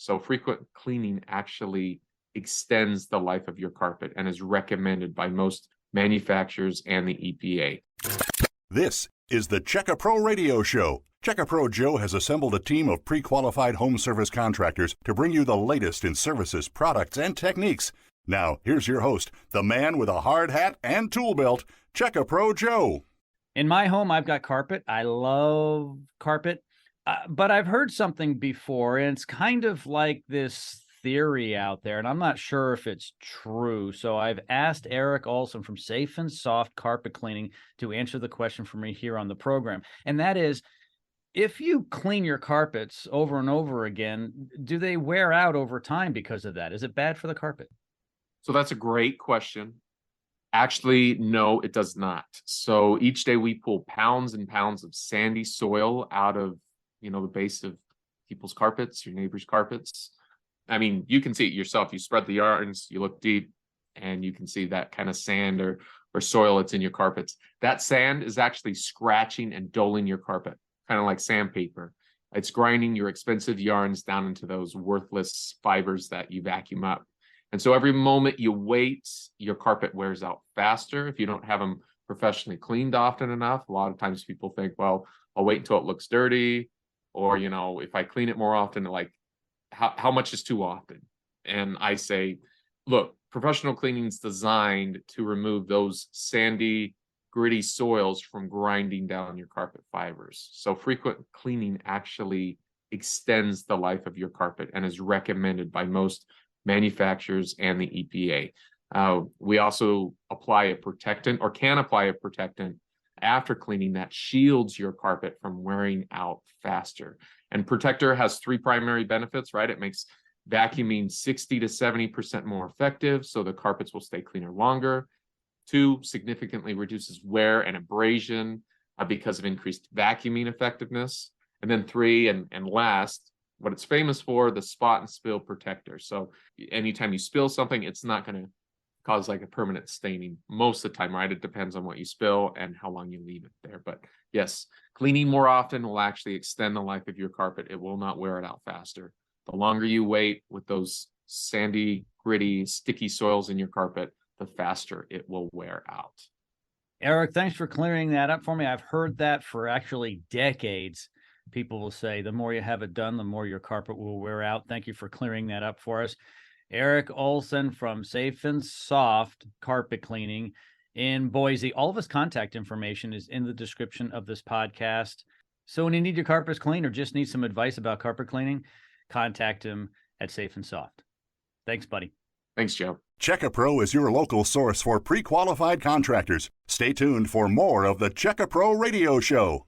So frequent cleaning actually extends the life of your carpet and is recommended by most manufacturers and the EPA. This is the Checka Pro Radio Show. Checka Pro Joe has assembled a team of pre-qualified home service contractors to bring you the latest in services, products, and techniques. Now, here's your host, the man with a hard hat and tool belt, Checka Pro Joe. In my home, I've got carpet. I love carpet, but I've heard something before, and it's kind of like this theory out there, and I'm not sure if it's true. So I've asked Erik Olson from Safe and Soft Carpet Cleaning to answer the question for me here on the program. And that is, if you clean your carpets over and over again, do they wear out over time because of that? Is it bad for the carpet? So that's a great question. Actually, no, it does not. So each day we pull pounds and pounds of sandy soil out of, the base of people's carpets, your neighbor's carpets. I mean, you can see it yourself. You spread the yarns, you look deep, and you can see that kind of sand or soil that's in your carpets. That sand is actually scratching and dulling your carpet, kind of like sandpaper. It's grinding your expensive yarns down into those worthless fibers that you vacuum up. And so every moment you wait, your carpet wears out faster. If you don't have them professionally cleaned often enough, a lot of times people think, well, I'll wait until it looks dirty. Or, if I clean it more often, like, how much is too often? And I say, look, professional cleaning is designed to remove those sandy, gritty soils from grinding down your carpet fibers. So frequent cleaning actually extends the life of your carpet and is recommended by most manufacturers and the EPA. We also apply a protectant, or can apply a protectant after cleaning, that shields your carpet from wearing out faster. And Protector has three primary benefits, right? It makes vacuuming 60 to 70% more effective, so the carpets will stay cleaner longer. 2, significantly reduces wear and abrasion because of increased vacuuming effectiveness. And then 3, and last, what it's famous for, the spot and spill protector. So anytime you spill something, it's not going to cause like a permanent staining most of the time, right? It depends on what you spill and how long you leave it there. But yes, cleaning more often will actually extend the life of your carpet. It will not wear it out faster. The longer you wait with those sandy, gritty, sticky soils in your carpet, the faster it will wear out. Erik, thanks for clearing that up for me. I've heard that for actually decades. People will say the more you have it done, the more your carpet will wear out. Thank you for clearing that up for us. Erik Olson from Safe and Soft Carpet Cleaning in Boise. All of his contact information is in the description of this podcast. So when you need your carpets cleaned or just need some advice about carpet cleaning, contact him at Safe and Soft. Thanks, buddy. Thanks, Joe. Checka Pro is your local source for pre-qualified contractors. Stay tuned for more of the Checka Pro Radio Show.